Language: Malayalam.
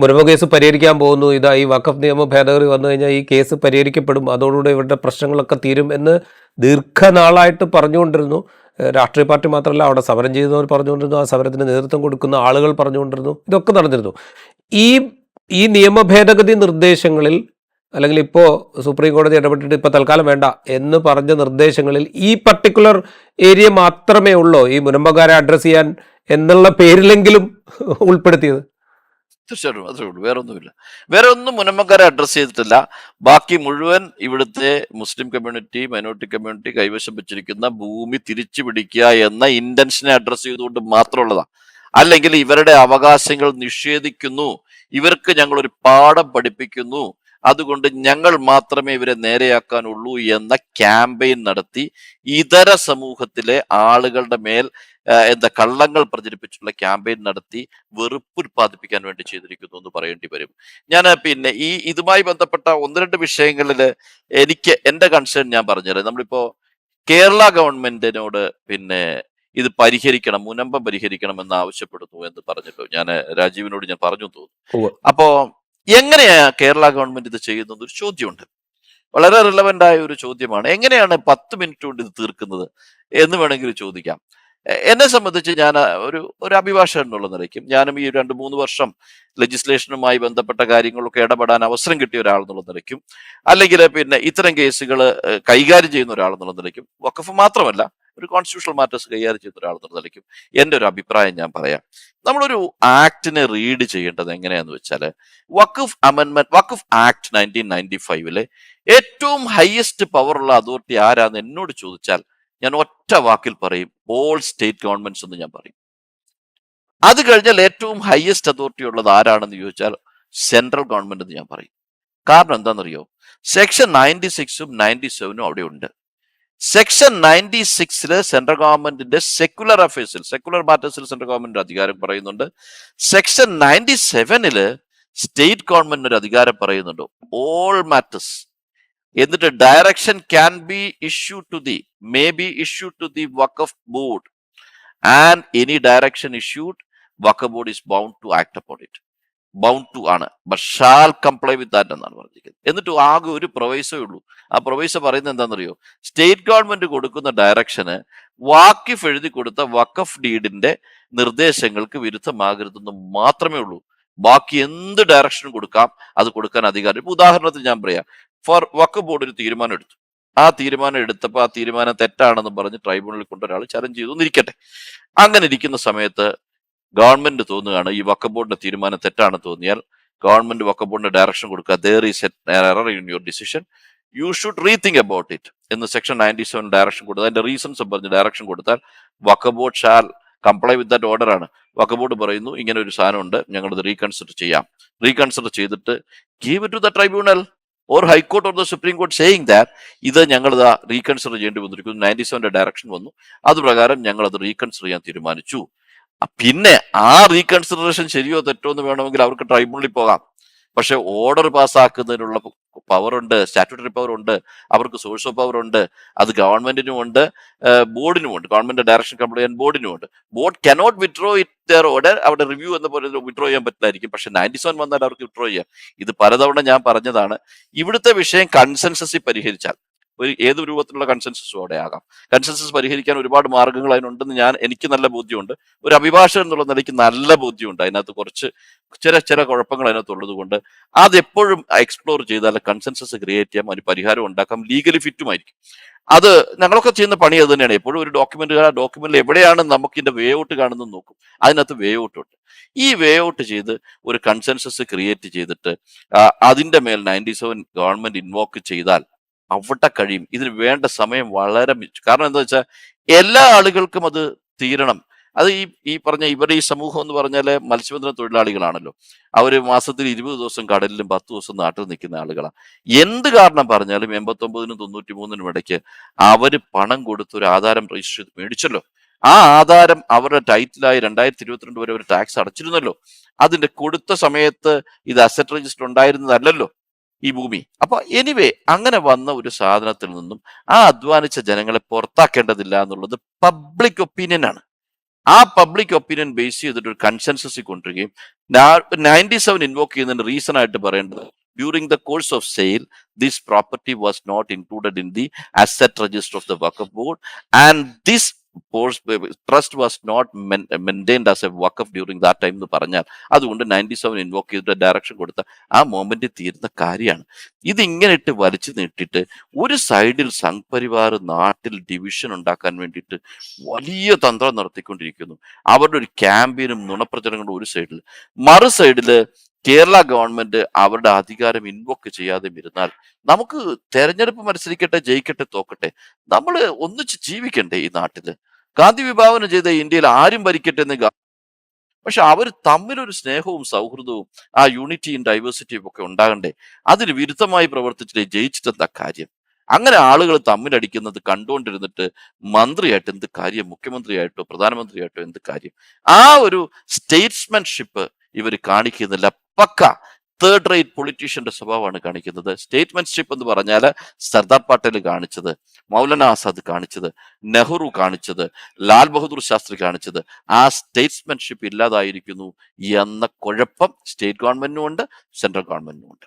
മുൻപ് കേസ് പരിഹരിക്കാൻ പോകുന്നു, ഇതാ ഈ വഖഫ് നിയമ ഭേദഗതി വന്നു കഴിഞ്ഞാൽ ഈ കേസ് പരിഹരിക്കപ്പെടും, അതോടുകൂടി ഇവരുടെ പ്രശ്നങ്ങളൊക്കെ തീരും എന്ന് ദീർഘനാളായിട്ട് പറഞ്ഞുകൊണ്ടിരുന്നു. രാഷ്ട്രീയ പാർട്ടി മാത്രമല്ല, അവിടെ സമരം ചെയ്യുന്നവർ പറഞ്ഞുകൊണ്ടിരുന്നു, ആ സമരത്തിന് നേതൃത്വം കൊടുക്കുന്ന ആളുകൾ പറഞ്ഞുകൊണ്ടിരുന്നു, ഇതൊക്കെ നടന്നിരുന്നു. ഈ ഈ നിയമ ഭേദഗതി നിർദ്ദേശങ്ങളിൽ, അല്ലെങ്കിൽ ഇപ്പോൾ സുപ്രീം കോടതി ഇടപെട്ടിട്ട് ഇപ്പോൾ തൽക്കാലം വേണ്ട എന്ന് പറഞ്ഞ നിർദ്ദേശങ്ങളിൽ ഈ പർട്ടിക്കുലർ ഏരിയ മാത്രമേ ഉള്ളൂ ഈ മുനമ്പക്കാരെ അഡ്രസ്സ് ചെയ്യാൻ എന്നുള്ള പേരിലെങ്കിലും ഉൾപ്പെടുത്തിയത്? തീർച്ചയായിട്ടും അത്രേ ഉള്ളൂ, വേറെ ഒന്നുമില്ല. വേറെ ഒന്നും മുനമ്പക്കാരെ അഡ്രസ് ചെയ്തിട്ടില്ല. ബാക്കി മുഴുവൻ ഇവിടുത്തെ മുസ്ലിം കമ്മ്യൂണിറ്റി, മൈനോറിറ്റി കമ്മ്യൂണിറ്റി കൈവശം വെച്ചിരിക്കുന്ന ഭൂമി തിരിച്ചു പിടിക്കുക എന്ന ഇന്റൻഷനെ അഡ്രസ് ചെയ്തുകൊണ്ട് മാത്രമുള്ളതാണ്. അല്ലെങ്കിൽ ഇവരുടെ അവകാശങ്ങൾ നിഷേധിക്കുന്നു, ഇവർക്ക് ഞങ്ങൾ ഒരു പാഠം പഠിപ്പിക്കുന്നു, അതുകൊണ്ട് ഞങ്ങൾ മാത്രമേ ഇവരെ നേരെയാക്കാനുള്ളൂ എന്ന ക്യാമ്പയിൻ നടത്തി ഇതര സമൂഹത്തിലെ ആളുകളുടെ മേൽ കള്ളങ്ങൾ പ്രചരിപ്പിച്ചുള്ള ക്യാമ്പയിൻ നടത്തി വെറുപ്പ് ഉത്പാദിപ്പിക്കാൻ വേണ്ടി ചെയ്തിരിക്കുന്നു എന്ന് പറയേണ്ടി വരും. ഞാൻ പിന്നെ ഇതുമായി ബന്ധപ്പെട്ട ഒന്ന് രണ്ട് വിഷയങ്ങളിൽ എനിക്ക് എന്റെ കൺസേൺ ഞാൻ പറഞ്ഞുതരാം. നമ്മളിപ്പോ കേരള ഗവൺമെന്റിനോട് പിന്നെ ഇത് പരിഹരിക്കണം, മുനമ്പം പരിഹരിക്കണം എന്ന് ആവശ്യപ്പെടുന്നു എന്ന് പറഞ്ഞിട്ട് ഞാൻ രാജീവിനോട് ഞാൻ പറഞ്ഞു തോന്നുന്നു. അപ്പോ എങ്ങനെയാ കേരള ഗവൺമെന്റ് ഇത് ചെയ്യുന്നത് ഒരു ചോദ്യമുണ്ട്. വളരെ റിലവന്റ് ആയ ഒരു ചോദ്യമാണ്. എങ്ങനെയാണ് 10 മിനിറ്റ് കൊണ്ട് ഇത് തീർക്കുന്നത് എന്ന് വേണമെങ്കിൽ ചോദിക്കാം. എന്നെ സംബന്ധിച്ച് ഞാൻ ഒരു അഭിഭാഷകൻ എന്നുള്ള നിലയ്ക്കും, ഞാനും ഈ 2-3 വർഷം ലെജിസ്ലേഷനുമായി ബന്ധപ്പെട്ട കാര്യങ്ങളൊക്കെ ഇടപെടാൻ അവസരം കിട്ടിയ ഒരാൾ എന്നുള്ള നിലയ്ക്കും, അല്ലെങ്കിൽ പിന്നെ ഇത്തരം കേസുകൾ കൈകാര്യം ചെയ്യുന്ന ഒരാൾ എന്നുള്ള നിലയ്ക്കും, വഖഫ് മാത്രമല്ല ഒരു കോൺസ്റ്റിറ്റ്യൂഷണൽ മാറ്റേഴ്സ് കൈകാര്യം ചെയ്യുന്ന ഒരാൾ എന്നുള്ള നിലയ്ക്കും എൻ്റെ ഒരു അഭിപ്രായം ഞാൻ പറയാം. നമ്മളൊരു ആക്ടിനെ റീഡ് ചെയ്യേണ്ടത് എങ്ങനെയാന്ന് വെച്ചാൽ, വഖഫ് ആക്ട് 1995 ഏറ്റവും ഹയസ്റ്റ് പവർ ഉള്ള അതോറിറ്റി ആരാന്ന് എന്നോട് ചോദിച്ചാൽ ഞാൻ ഒറ്റ വാക്കിൽ പറയും, ഓൾ സ്റ്റേറ്റ് ഗവൺമെന്റ്സ് എന്ന് ഞാൻ പറയും. അത് കഴിഞ്ഞാൽ ഏറ്റവും ഹയസ്റ്റ് അതോറിറ്റി ഉള്ളത് ആരാണെന്ന് ചോദിച്ചാൽ സെൻട്രൽ ഗവൺമെന്റ് എന്ന് ഞാൻ പറയും. കാരണം എന്താണെന്നറിയോ, സെക്ഷൻ 96ഉം 97ഉം അവിടെ ഉണ്ട്. സെക്ഷൻ 96 സെൻട്രൽ ഗവൺമെന്റിന്റെ സെക്യുലർ അഫയേഴ്സിൽ, സെക്യുലർ മാറ്റേഴ്സിൽ സെൻട്രൽ ഗവൺമെന്റിന്റെ അധികാരം പറയുന്നുണ്ട്. സെക്ഷൻ 97 സ്റ്റേറ്റ് ഗവൺമെന്റിന് ഒരു അധികാരം പറയുന്നുണ്ട്, ഓൾ മാറ്റേഴ്സ്. എന്നിട്ട് direction can be issue to the Waqf board and any direction issued Waqf board is bound to act upon it. Bound to ആണ്, but shall comply with that എന്നാണ് പറഞ്ഞിരിക്കുന്നത്. എന്നിട്ട് ആകെ ഒരു പ്രൊവൈസേ ഉള്ളൂ. ആ പ്രൊവൈസ പറയുന്നത് എന്താണെന്നറിയോ, സ്റ്റേറ്റ് ഗവൺമെന്റ് കൊടുക്കുന്ന ഡയറക്ഷന് വാക്കിഫ് എഴുതി കൊടുത്ത വഖഫ് ഡീഡിന്റെ നിർദ്ദേശങ്ങൾക്ക് വിരുദ്ധമാകരുതെന്ന് മാത്രമേ ഉള്ളൂ. ബാക്കി എന്ത് ഡയറക്ഷനും കൊടുക്കാം, അത് കൊടുക്കാൻ അധികാരം. ഇപ്പൊ ഉദാഹരണത്തിന് ഞാൻ പറയാം, വഖഫ് ബോർഡ് ഒരു തീരുമാനം എടുത്തു. ആ തീരുമാനം എടുത്തപ്പോൾ ആ തീരുമാനം തെറ്റാണെന്ന് പറഞ്ഞ് ട്രൈബ്യൂണലിൽ കൊണ്ട് ഒരാൾ ചലഞ്ച് ചെയ്തു എന്നിരിക്കട്ടെ. അങ്ങനെ ഇരിക്കുന്ന സമയത്ത് ഗവൺമെന്റ് തോന്നുകയാണ് ഈ വഖഫ് ബോർഡിന്റെ തീരുമാനം തെറ്റാണെന്ന് തോന്നിയാൽ ഗവൺമെന്റ് വഖഫ് ബോർഡിന്റെ ഡയറക്ഷൻ കൊടുക്കുക, there is an error in your decision, you should rethink about it എന്ന് സെക്ഷൻ 97 ഡയറക്ഷൻ കൊടുത്താൽ, അതിന്റെ റീസൺസ് പറഞ്ഞ് ഡയറക്ഷൻ കൊടുത്താൽ Waqf board shall comply with that order ആണ്. വഖഫ് ബോർഡ് പറയുന്നു ഇങ്ങനെ ഒരു സാധനം ഉണ്ട്, ഞങ്ങളത് റീകൺസിഡർ ചെയ്യാം. റീകൺസിഡർ ചെയ്തിട്ട് give it to the tribunal or high court or the supreme court saying that ഇത് ഞങ്ങൾ റീകൺസിഡർ ചെയ്യേണ്ടി വന്നിരിക്കുന്നു, 97 ഡയറക്ഷൻ വന്നു, അതുപ്രകാരം ഞങ്ങൾ അത് റീകൺസിഡർ ചെയ്യാൻ തീരുമാനിച്ചു. പിന്നെ ആ റീകൺസിഡറേഷൻ ശരിയോ തെറ്റോ എന്ന് വേണമെങ്കിൽ അവർക്ക് ട്രൈബ്യൂണലിൽ പോകാം. പക്ഷെ ഓർഡർ പാസ്സാക്കുന്നതിനുള്ള പവർ ഉണ്ട്, സ്റ്റാറ്റ്യൂട്ടറി പവർ ഉണ്ട്, അവർക്ക് സോഴ്സ് ഓഫ് പവർ ഉണ്ട്. അത് ഗവൺമെന്റിനും ഉണ്ട്, ബോർഡിനും ഉണ്ട്. ഗവൺമെന്റ് ഡയറക്ഷൻ കംപ്ലൈ ചെയ്യാൻ ബോർഡിനും ഉണ്ട്. Board cannot withdraw it order. അവിടെ റിവ്യൂ എന്ന പോലെ വിത്ഡ്രോ ചെയ്യാൻ പറ്റില്ലായിരിക്കും, പക്ഷെ 97 വന്നാൽ അവർക്ക് വിത്ഡ്രോ ചെയ്യാം. ഇത് പലതവണ ഞാൻ പറഞ്ഞതാണ്. ഇവിടുത്തെ വിഷയം കൺസെൻസസിൽ പരിഹരിച്ചാൽ, ഏത് രൂപത്തിലുള്ള കൺസെൻസസും അവിടെ ആകാം. കൺസെൻസസ് പരിഹരിക്കാൻ ഒരുപാട് മാർഗങ്ങൾ അതിനുണ്ടെന്ന് എനിക്ക് നല്ല ബോധ്യമുണ്ട്. ഒരു അഭിഭാഷകൻ എന്നുള്ള നിലയ്ക്ക് നല്ല ബോധ്യമുണ്ട്. അതിനകത്ത് കുറച്ച് ചില കുഴപ്പങ്ങൾ അതിനകത്തുള്ളത് കൊണ്ട് അതെപ്പോഴും എക്സ്പ്ലോർ ചെയ്താൽ കൺസെൻസസ് ക്രിയേറ്റ് ചെയ്യാം, അതിന് പരിഹാരം ഉണ്ടാക്കാം, ലീഗലി ഫിറ്റുമായിരിക്കും. അത് ഞങ്ങളൊക്കെ ചെയ്യുന്ന പണി അത് തന്നെയാണ്. എപ്പോഴും ഒരു ഡോക്യുമെന്റിൽ എവിടെയാണ് നമുക്ക് ഇതിന്റെ വേ ഔട്ട് കാണുന്നത് നോക്കും, അതിനകത്ത് വേ ഔട്ട് ഉണ്ട്. ഈ വേ ഔട്ട് ചെയ്ത് ഒരു കൺസെൻസസ് ക്രിയേറ്റ് ചെയ്തിട്ട് അതിന്റെ മേൽ 97 ഗവൺമെന്റ് ഇൻവോക്ക് ചെയ്താൽ അവിടെ കഴിയും. ഇതിന് വേണ്ട സമയം വളരെ കാരണം എന്താ വെച്ചാൽ എല്ലാ ആളുകൾക്കും അത് തീരണം. അത് ഈ പറഞ്ഞ ഇവരുടെ ഈ സമൂഹം എന്ന് പറഞ്ഞാൽ മത്സ്യബന്ധന തൊഴിലാളികളാണല്ലോ. അവര് മാസത്തിൽ 20 ദിവസം കടലിലും 10 ദിവസം നാട്ടിൽ നിൽക്കുന്ന ആളുകളാണ്. എന്ത് കാരണം പറഞ്ഞാലും 89നും 93നും ഇടയ്ക്ക് അവര് പണം കൊടുത്ത് ഒരു ആധാരം രജിസ്റ്റർ ചെയ്ത് മേടിച്ചല്ലോ. ആ ആധാരം അവരുടെ ടൈറ്റിലായി 2022 വരെ ഒരു ടാക്സ് അടച്ചിരുന്നല്ലോ. അതിന്റെ കൊടുത്ത സമയത്ത് ഇത് അസറ്റ് രജിസ്റ്റർ ഉണ്ടായിരുന്നതല്ലല്ലോ ഈ ഭൂമി. അപ്പൊ എനിവേ അങ്ങനെ വന്ന ഒരു സാധനത്തിൽ നിന്നും ആ അധ്വാനിച്ച ജനങ്ങളെ പുറത്താക്കേണ്ടതില്ല എന്നുള്ളത് പബ്ലിക് ഒപ്പീനിയൻ ആണ്. ആ പബ്ലിക് ഒപ്പീനിയൻ ബേസ് ചെയ്തിട്ട് ഒരു കൺസെൻസസിൽ കൊണ്ടുവരികയും 97 ഇൻവോക്ക് ചെയ്യുന്നതിന് റീസൺ ആയിട്ട് പറയേണ്ടത് during the course of sale this property was not included in the asset register of the Waqf board and this trust was not maintained as a waqf during that time എന്ന് പറഞ്ഞാൽ അതുകൊണ്ട് 97 ഇൻവോക്ക് ചെയ്തിട്ട് ഡയറക്ഷൻ കൊടുത്ത ആ മൊമെന്റ് തീരുന്ന കാര്യമാണ്. ഇതിങ്ങനെ ഇട്ട് വലിച്ചു നീട്ടിയിട്ട് ഒരു സൈഡിൽ സംഘ് പരിവാർ നാട്ടിൽ ഡിവിഷൻ ഉണ്ടാക്കാൻ വേണ്ടിയിട്ട് വലിയ തന്ത്രം നടത്തിക്കൊണ്ടിരിക്കുന്നു. അവരുടെ ഒരു ക്യാമ്പയിനും നുണപ്രചരണങ്ങളും ഒരു സൈഡിൽ, മറു സൈഡില് കേരള ഗവൺമെന്റ് അവരുടെ അധികാരം ഇൻവോക്ക് ചെയ്യാതെ ഇരുന്നാൽ നമുക്ക് തെരഞ്ഞെടുപ്പ് മത്സരിക്കട്ടെ, ജയിക്കട്ടെ, തോക്കട്ടെ, നമ്മൾ ഒന്നിച്ച് ജീവിക്കണ്ടേ ഈ നാട്ടില്? ഗാന്ധി വിഭാവനം ചെയ്ത ഇന്ത്യയിൽ ആരും ഭരിക്കട്ടെ എന്ന് പക്ഷെ അവർ തമ്മിലൊരു സ്നേഹവും സൗഹൃദവും ആ യൂണിറ്റിയും ഡൈവേഴ്സിറ്റിയും ഒക്കെ ഉണ്ടാകണ്ടേ? അതിന് വിരുദ്ധമായി പ്രവർത്തിച്ചിട്ട് ജയിച്ചിട്ടെന്താ കാര്യം? അങ്ങനെ ആളുകൾ തമ്മിലടിക്കുന്നത് കണ്ടുകൊണ്ടിരുന്നിട്ട് മന്ത്രിയായിട്ട് എന്ത് കാര്യം? മുഖ്യമന്ത്രിയായിട്ടോ പ്രധാനമന്ത്രിയായിട്ടോ എന്ത് കാര്യം? ആ ഒരു സ്റ്റേറ്റ്സ്മാൻഷിപ്പ് ഇവർ കാണിക്കുന്നില്ല. പക്ക തേർഡ് റേറ്റ് പൊളിറ്റീഷ്യന്റെ സ്വഭാവമാണ് കാണിക്കുന്നത്. സ്റ്റേറ്റ്മെന്റ്ഷിപ്പ് എന്ന് പറഞ്ഞാൽ സർദാർ പട്ടേൽ കാണിച്ചത്, മൗലാന ആസാദ് കാണിച്ചത്, നെഹ്റു കാണിച്ചത്, ലാൽ ബഹദൂർ ശാസ്ത്രി കാണിച്ചത്, ആ സ്റ്റേറ്റ്സ്മാൻഷിപ്പ് ഇല്ലാതായിരിക്കുന്നു എന്ന കുഴപ്പം സ്റ്റേറ്റ് ഗവൺമെന്റിനും ഉണ്ട്, സെൻട്രൽ ഗവൺമെന്റിനും ഉണ്ട്.